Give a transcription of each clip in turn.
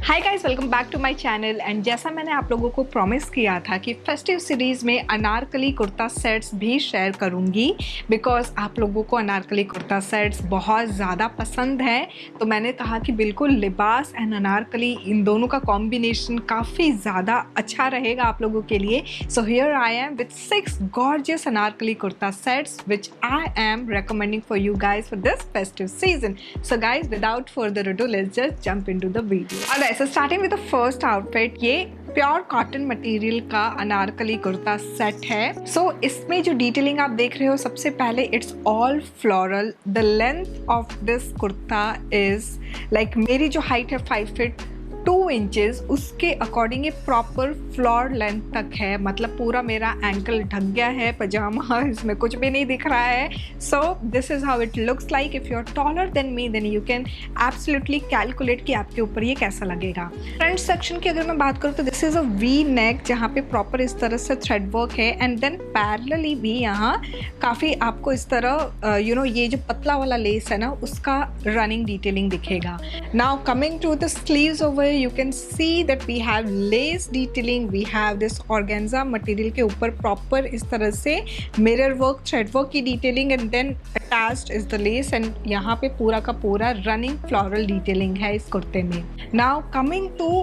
Hi guys, welcome back to my channel. And जैसा मैंने आप लोगों को प्रॉमिस किया था कि फेस्टिव सीरीज़ में अनारकली कुर्ता सेट्स भी शेयर करूंगी, बिकॉज आप लोगों को अनारकली कुर्ता सेट्स बहुत ज़्यादा पसंद है। तो मैंने कहा कि बिल्कुल लिबास एंड अनारकली इन दोनों का कॉम्बिनेशन काफ़ी ज़्यादा अच्छा रहेगा आप लोगों के लिए। So here I am with 6 gorgeous Anarkali kurta sets which I am recommending for you guys for this festive season. So guys, without further ado, let's just jump into the video. Alright, so starting with the first outfit, ये pure cotton material का Anarkali kurta set है। सो इसमें जो detailing आप देख रहे हो, सबसे पहले it's all floral. The length of this kurta is like मेरी जो हाइट है 5 फीट 2 इंचेस, उसके अकॉर्डिंग ये प्रॉपर फ्लोर लेंथ तक है। मतलब पूरा मेरा एंकल ढक गया है, पजामा इसमें कुछ भी नहीं दिख रहा है। So this is how it looks like. If you are taller than me then you can absolutely calculate कि आपके ऊपर ये कैसा लगेगा। फ्रंट सेक्शन की अगर मैं बात करूँ तो this is a we neck, जहाँ पे प्रॉपर इस तरह से थ्रेड वर्क है। एंड देन पैरेलली भी यहाँ काफ़ी आपको इस तरह ये जो पतला वाला लेस है ना, उसका रनिंग डिटेलिंग दिखेगा। Now coming to the sleeves over, you can see that we have lace detailing, we have this organza material के ऊपर proper इस तरह से mirror work, thread work की detailing, and then attached is the lace, and यहाँ पे पूरा का पूरा running floral detailing है इस कुर्ते में। Now coming to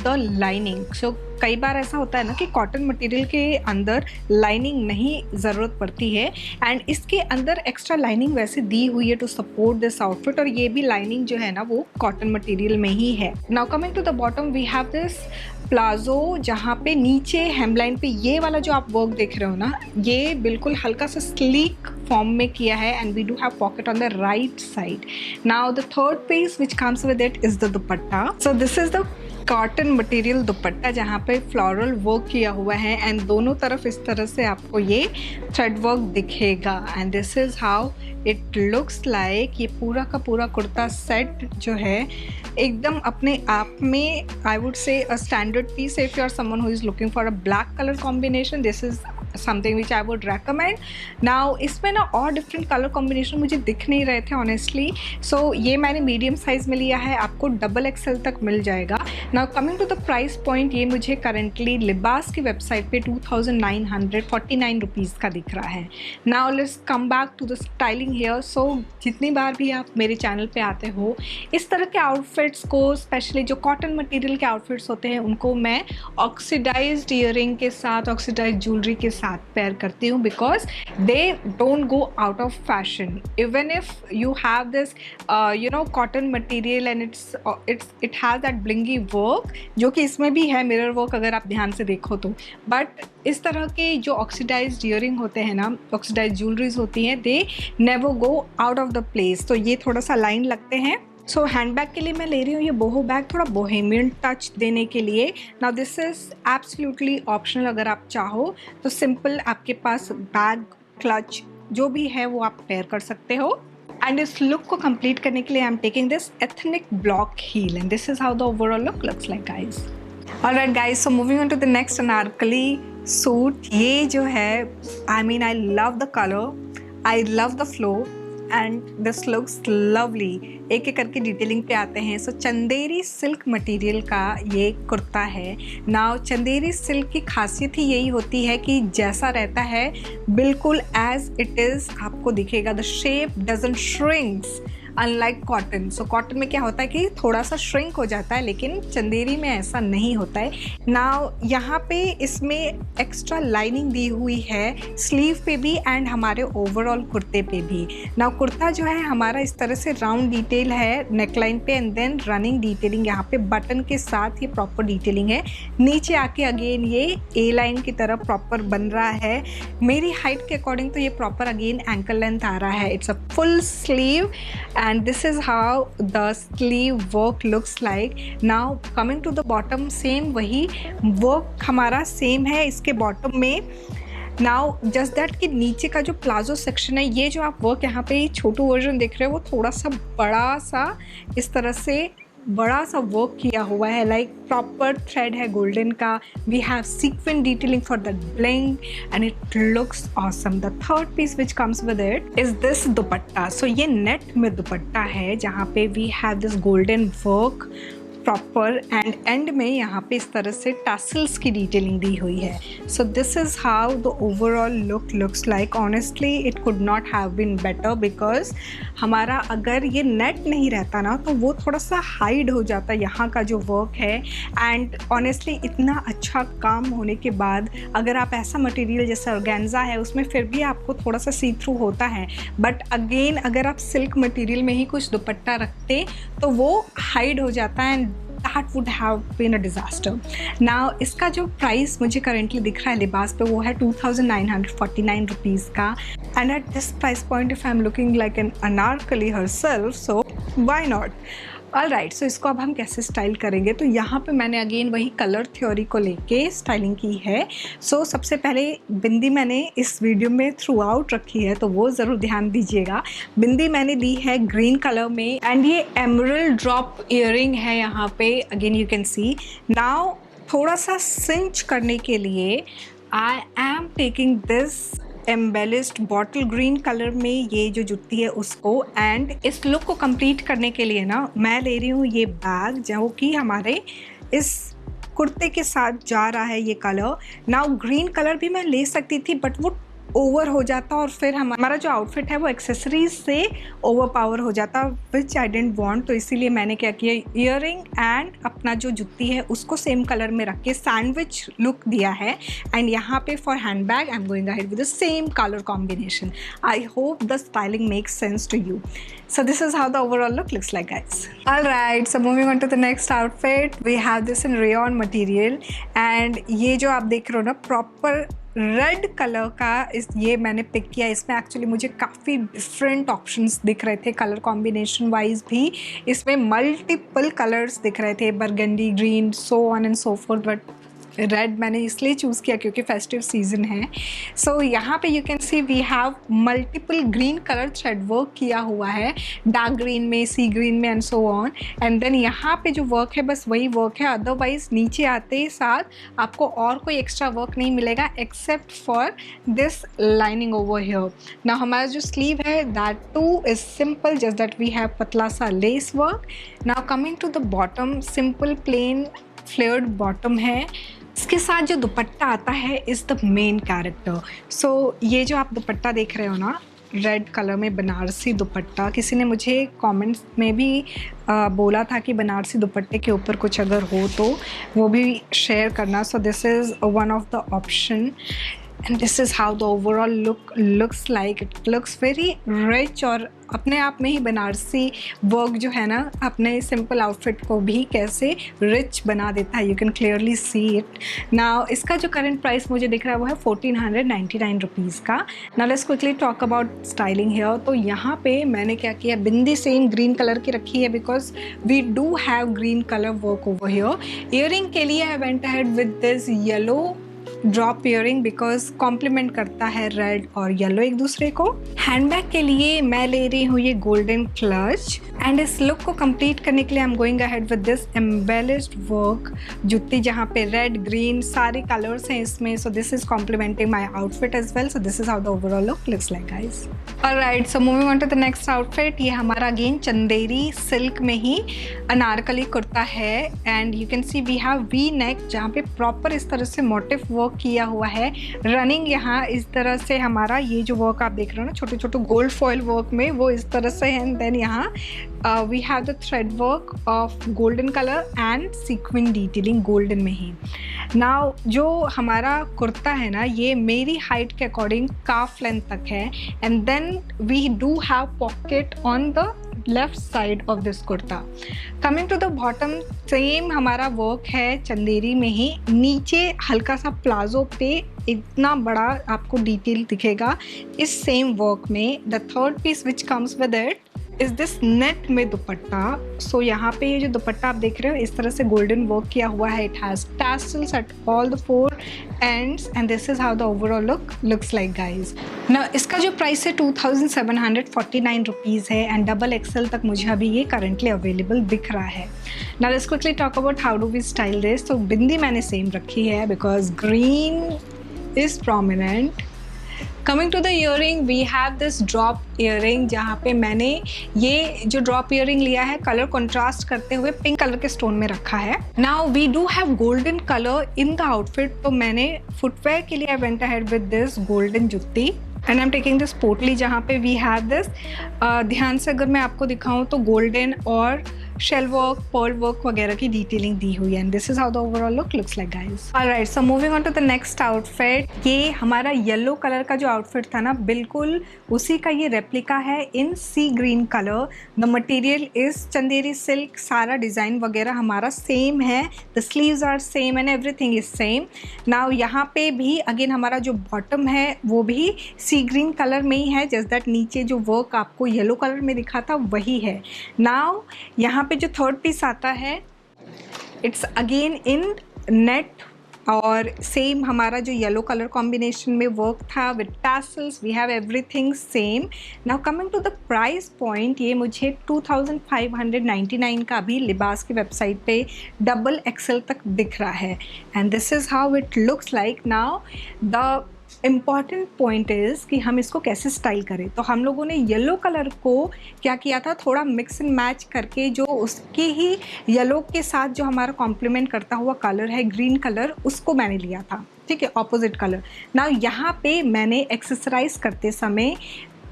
the lining, so कई बार ऐसा होता है ना कि कॉटन मटेरियल के अंदर लाइनिंग नहीं ज़रूरत पड़ती है, एंड इसके अंदर एक्स्ट्रा लाइनिंग वैसे दी हुई है टू सपोर्ट दिस आउटफिट, और ये भी लाइनिंग जो है ना वो कॉटन मटेरियल में ही है। Now coming to the bottom, we have this palazzo, जहाँ पे नीचे हेमलाइन पे ये वाला जो आप वर्क देख रहे हो ना, ये बिल्कुल हल्का सा स्लीक फॉर्म में किया है, and we do have pocket on the right side. Now the third piece which comes with it is the dupatta. So this is the cotton material dupatta, जहाँ पे फ्लोरल वर्क किया हुआ है, एंड दोनों तरफ इस तरह से आपको ये थ्रेड वर्क दिखेगा। And this is how it looks like. ये पूरा का पूरा कुर्ता सेट जो है एकदम अपने आप में I would say a standard piece. If you are someone who is looking for a black colour combination, this is something which I would recommend. Now इसमें ना और डिफरेंट कलर कॉम्बिनेशन मुझे दिख नहीं रहे थे ऑनेस्टली, सो ये मैंने मीडियम साइज़ में लिया है, आपको डबल XL तक मिल जाएगा। Now coming to the price point, ये मुझे करेंटली लिबास की वेबसाइट पे 2949 रुपीज़ का दिख रहा है। Now let's come back to the styling hair. So जितनी बार भी आप मेरे चैनल पे आते हो, इस तरह के आउटफिट्स को, स्पेशली जो कॉटन मटेरियल के आउटफिट्स होते हैं, उनको मैं ऑक्सीडाइज्ड ईयरिंग के साथ, ऑक्सीडाइज्ड ज्वेलरी के साथ पेयर करती हूँ, because they don't go out of fashion. Even if you have this cotton material and it has that blingy work, जो कि इसमें भी है मिरर वर्क अगर आप ध्यान से देखो तो, बट इस तरह के जो ऑक्सीडाइज्ड ईयरिंग होते हैं ना, ऑक्सीडाइज्ड ज्वेलरीज होती हैं, they never go out of the place. तो ये थोड़ा सा लाइन लगते हैं। सो हैंडबैग के लिए मैं ले रही हूँ ये बोहो बैग, थोड़ा बोहेमियन टच देने के लिए। Now this is absolutely optional, अगर आप चाहो तो सिंपल आपके पास बैग, क्लच जो भी है वो आप पेयर कर सकते हो। एंड इस लुक को कंप्लीट करने के लिए I am taking this ethnic block heel, and this is how the overall look looks like guys. Alright guys, so moving on to the next anarkali suit. ये जो है, I mean I love the colour, I love the flow, and this looks lovely. एक एक करके detailing पे आते हैं। सो Chanderi silk material का ये कुर्ता है। नाउ चंदेरी सिल्क की खासियत ही यही होती है कि जैसा रहता है बिल्कुल एज इट इज़ आपको दिखेगा। The shape doesn't shrinks unlike cotton. So cotton में क्या होता है कि थोड़ा सा श्रिंक हो जाता है, लेकिन चंदेरी में ऐसा नहीं होता है। नाउ यहाँ पे इसमें एक्स्ट्रा लाइनिंग दी हुई है स्लीव पे भी एंड हमारे ओवरऑल कुर्ते पे भी। नाउ कुर्ता जो है हमारा इस तरह से राउंड डिटेल है नेकलाइन पे, एंड देन रनिंग डिटेलिंग यहाँ पे बटन के साथ, ये प्रॉपर डिटेलिंग है। नीचे आके अगेन ये ए लाइन की तरह प्रॉपर बन रहा है। मेरी हाइट के अकॉर्डिंग तो ये प्रॉपर अगेन एंकल लेंथ आ रहा है। It's a full sleeve, and this is how the sleeve work looks like. Now coming to the bottom, same वही work हमारा सेम है इसके बॉटम में। नाउ जस्ट दैट कि नीचे का जो प्लाजो सेक्शन है, ये जो आप वर्क यहाँ पे छोटू वर्जन देख रहे हो, वो थोड़ा सा बड़ा सा इस तरह से बड़ा सा वर्क किया हुआ है, लाइक प्रॉपर थ्रेड है गोल्डन का। We have sequin detailing for the bling and it looks awesome. The third piece which comes with it is this dupatta. So ये नेट में दुपट्टा है, जहाँ पे we have this golden work proper and end में यहाँ पे इस तरह से टैसल्स की डिटेलिंग दी हुई है. So this is how the overall look looks like. Honestly it could not have been better because हमारा अगर ये नेट नहीं रहता ना तो वो थोड़ा सा हाइड हो जाता यहाँ का जो वर्क है. एंड ऑनेस्टली इतना अच्छा काम होने के बाद अगर आप ऐसा मटेरियल जैसे ऑर्गेन्जा है उसमें फिर भी आपको थोड़ा सा सी थ्रू होता है, बट अगेन अगर आप सिल्क मटेरियल में ही कुछ दुपट्टा रखते तो वो हाइड हो जाता है and that would have been a disaster. Now इसका जो प्राइस मुझे करेंटली दिख रहा है लिबास पे वो है 2949 रुपीज़ का. And at this price point if I am looking like an Anarkali herself, so why not. All right, so इसको अब हम कैसे स्टाइल करेंगे. तो यहाँ पे मैंने अगेन वही कलर थ्योरी को लेके स्टाइलिंग की है. सो सबसे पहले बिंदी मैंने इस वीडियो में थ्रू आउट रखी है तो वो ज़रूर ध्यान दीजिएगा. बिंदी मैंने दी है ग्रीन कलर में एंड ये एमरल्ड ड्रॉप ईयरिंग है यहाँ पे. Again you can see. Now थोड़ा सा सिंच करने के लिए I am taking this embellished bottle green colour में ये जो जुत्ती है उसको. एंड इस लुक को कंप्लीट करने के लिए ना मैं ले रही हूँ ये बैग जो कि हमारे इस कुर्ते के साथ जा रहा है ये कलर. नाउ ग्रीन कलर भी मैं ले सकती थी बट वो ओवर हो जाता और फिर हमारा जो आउटफिट है वो एक्सेसरीज से ओवर पावर हो जाता विच आई डेंट वांट. तो इसीलिए मैंने क्या किया, ईयरिंग एंड अपना जो जुत्ती है उसको सेम कलर में रख के सैंडविच लुक दिया है. एंड यहाँ पे for hand bag I am going ahead with the same colour combination. I hope the styling makes sense to you. So this is how the overall look looks like, guys. Alright, so moving on to the next outfit, we have this in rayon material and ये जो आप देख रहे हो ना proper red colour का ये मैंने पिक किया. इसमें एक्चुअली मुझे काफ़ी डिफरेंट ऑप्शंस दिख रहे थे कलर कॉम्बिनेशन वाइज भी. इसमें मल्टीपल कलर्स दिख रहे थे, burgundy, green, so on and so fourth, but red मैंने इसलिए चूज़ किया क्योंकि फेस्टिव सीजन है. सो यहाँ पे you can see we have multiple green colour thread work किया हुआ है, डार्क ग्रीन में, सी ग्रीन में and so on. And then यहाँ पे जो वर्क है बस वही वर्क है. अदरवाइज नीचे आते ही साथ आपको और कोई एक्स्ट्रा वर्क नहीं मिलेगा except for this lining over here. ना हमारा जो स्लीव है that too is simple, just that we have पतला सा lace work. Now coming to the bottom, simple plain flared bottom है. इसके साथ जो दुपट्टा आता है is the main character. So ये जो आप दुपट्टा देख रहे हो ना रेड कलर में बनारसी दुपट्टा, किसी ने मुझे कमेंट्स में भी बोला था कि बनारसी दुपट्टे के ऊपर कुछ अगर हो तो वो भी शेयर करना. सो this is one of the option and this is how the overall look looks like. It looks very rich और अपने आप में ही बनारसी वर्क जो है ना अपने सिंपल आउटफिट को भी कैसे रिच बना देता है. You can clearly see it. Now इसका जो करंट प्राइस मुझे दिख रहा है वो है 1499 रुपीज़ का. Now let's quickly talk about styling hair. तो यहाँ पे मैंने क्या किया, बिंदी सेम ग्रीन कलर की रखी है because we do have green colour work over here. Earring के लिए I went ahead with this yellow drop earring because complement करता है रेड और येलो एक दूसरे को. हैंडबैग के लिए मैं ले रही हूँ ये गोल्डन क्लच. एंड इस लुक को कंप्लीट करने के लिए I am going ahead with this embellished work jutti जहाँ पे रेड ग्रीन सारे कलर्स हैं इसमें. So this is complementing my outfit as well. So this is how the overall look looks like, guys. Alright, so moving on to the next outfit. ये हमारा again Chanderi silk में ही अनारकली कुर्ता है. And you can see we have V neck जहाँ पे proper इस तरह से motive work किया हुआ है. रनिंग यहाँ इस तरह से हमारा ये जो वर्क आप देख रहे हो ना छोटे छोटे गोल्ड फॉइल वर्क में वो इस तरह से है. देन यहाँ we have the thread work of golden colour and sequin detailing golden में ही. नाउ जो हमारा कुर्ता है ना ये मेरी हाइट के अकॉर्डिंग काफ लेंथ तक है. And then we do have pocket on the left side of this kurta. Coming to the bottom, same हमारा वर्क है चंदेरी में ही. नीचे हल्का सा प्लाजो पे इतना बड़ा आपको डिटेल दिखेगा इस सेम वर्क में. The third piece which comes with it is this net में दुपट्टा. सो यहाँ पे ये जो दुपट्टा आप देख रहे हो इस तरह से गोल्डन वर्क किया हुआ है. It has tassels at all the 4 ends and this is how the overall look looks like, guys. Now इसका जो प्राइस है 2749 रुपीज़ है एंड डबल एक्सेल तक मुझे अभी ये करंटली अवेलेबल दिख रहा है. Now let's quickly talk about how do we style this. तो बिंदी मैंने सेम रखी है because green is prominent. Coming to the earring, we have this drop earring, जहाँ पे मैंने ये जो ड्रॉप ईयरिंग लिया है कलर कंट्रास्ट करते हुए पिंक कलर के स्टोन में रखा है। Now we do have golden colour in the outfit, तो मैंने फुटवेयर के लिए I went ahead with this golden jutti and I am taking this potli, जहाँ पे वी हैव दिस ध्यान से अगर मैं आपको दिखाऊं तो गोल्डन और शेल वर्क, पर्ल वर्क वगैरह की डिटेलिंग दी हुई है। And this is how the overall look looks like guys. Alright, so moving on to the next outfit. ये हमारा येलो कलर का जो आउटफिट था ना, बिल्कुल उसी का ये रेप्लिका है in sea green colour. The material is Chanderi silk, सारा डिज़ाइन वगैरह हमारा सेम है, the sleeves are same and everything is same. Now यहाँ पे भी अगेन हमारा जो बॉटम है वो भी सी ग्रीन कलर में ही है, जस्ट दैट नीचे जो वर्क आपको येलो कलर में दिखा था वही है। नाउ यहाँ पे जो थर्ड पीस आता है इट्स अगेन इन नेट, और सेम हमारा जो येलो कलर कॉम्बिनेशन में वर्क था with tassels, we have everything same. Now coming to the price point, ये मुझे 2599 का भी लिबास की वेबसाइट पे XXL तक दिख रहा है। And this is how it looks like. Now the important point is कि हम इसको कैसे स्टाइल करें। तो हम लोगों ने येलो कलर को क्या किया था, थोड़ा मिक्स एंड मैच करके जो उसके ही येलो के साथ जो हमारा कॉम्प्लीमेंट करता हुआ कलर है ग्रीन कलर, उसको मैंने लिया था, ठीक है, ऑपोजिट कलर। ना यहाँ पे मैंने एक्सेसराइज करते समय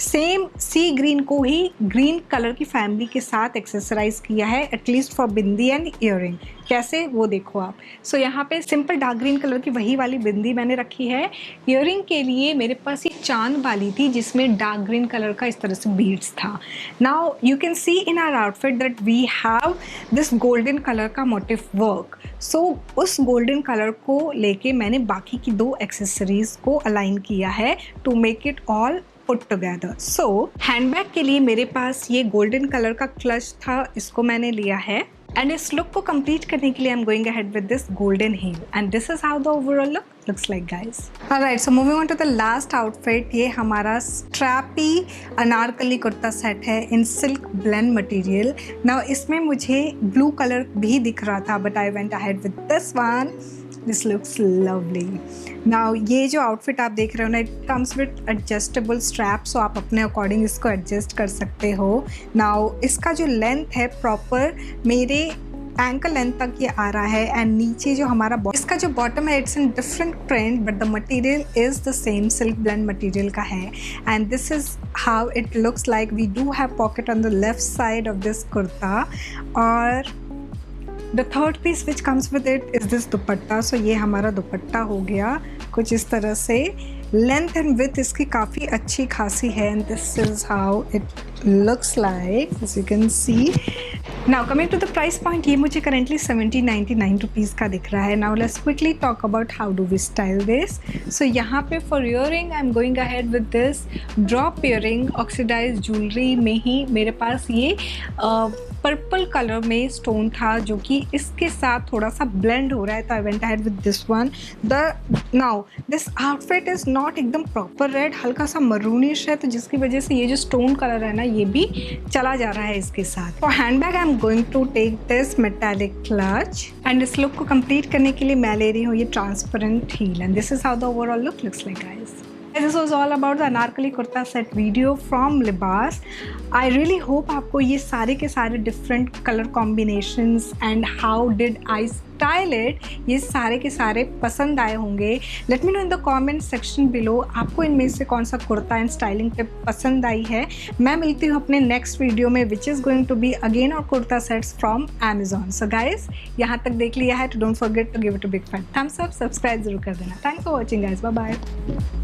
सेम सी ग्रीन को ही ग्रीन कलर की फैमिली के साथ एक्सेसराइज किया है, at least for bindi and earring. कैसे वो देखो आप। सो यहाँ पे सिंपल डार्क ग्रीन कलर की वही वाली बिंदी मैंने रखी है। ईयरिंग के लिए मेरे पास ये चांद वाली थी जिसमें डार्क ग्रीन कलर का इस तरह से बीड्स था। Now you can see in our outfit that we have this golden colour का मोटिव वर्क। सो उस गोल्डन कलर को लेके मैंने बाकी की दो एक्सेसरीज को अलाइन किया है to make it all put together. So handbag के लिए मेरे पास ये गोल्डन कलर का क्लच था, इसको मैंने लिया है। एंड इस लुक को कंप्लीट करने के लिए I am going ahead with this golden heel and this is how the overall look looks like guys. Alright, so moving on to the last outfit, ये हमारा स्ट्रैपी अनारकली कुर्ता सेट है in silk blend material. Now इसमें मुझे blue colour भी दिख रहा था but I went ahead with this one. This looks lovely. Now ये जो आउटफिट आप देख रहे हो ना, it comes with adjustable strap, so आप अपने अकॉर्डिंग इसको एडजस्ट कर सकते हो। नाउ इसका जो लेंथ है प्रॉपर मेरे एंकल लेंथ तक ये आ रहा है। एंड नीचे जो हमारा इसका जो बॉटम है it's in different print but the material is the same, silk blend material का है। And this is how it looks like. We do have pocket on the left side of this kurta और the third piece which comes with it is this dupatta. So ये हमारा दुपट्टा हो गया कुछ इस तरह से। लेंथ एंड विथ इसकी काफ़ी अच्छी खासी है and this is how it looks like as you can see. Now coming to the price point, ये मुझे करेंटली 1799 रुपीज़ का दिख रहा है। Now let's quickly talk about how do we style this. So यहाँ पे for earring I am going ahead with this drop earring oxidise jewellery में ही मेरे पास ये पर्पल कलर में स्टोन था जो कि इसके साथ थोड़ा सा ब्लेंड हो रहा है, तो आई went ahead with this one. Now this outfit is not एकदम प्रॉपर रेड, हल्का सा मरूनिश है, तो जिसकी वजह से ये जो स्टोन कलर है ना ये भी चला जा रहा है इसके साथ। For handbag I am going to take this metallic clutch and इस लुक को कंप्लीट करने के लिए मैं ले रही हूँ ये transparent heel and this is how the overall look looks like guys. This was all about the anarkali kurta set video from Libas. I really hope आपको ये सारे के सारे different colour combinations and how did I style it, ये सारे के सारे पसंद आए होंगे. Let me know in the comment section below आपको इनमें से कौन सा कुर्ता एंड स्टाइलिंग टिप पसंद आई है. मैं मिलती हूँ अपने नेक्स्ट वीडियो में which is going to be again और kurta sets from Amazon. So guys यहाँ तक देख लिया है तो don't forget to give it a big fat thumbs up, subscribe जरूर कर देना. Thanks for watching guys, bye bye.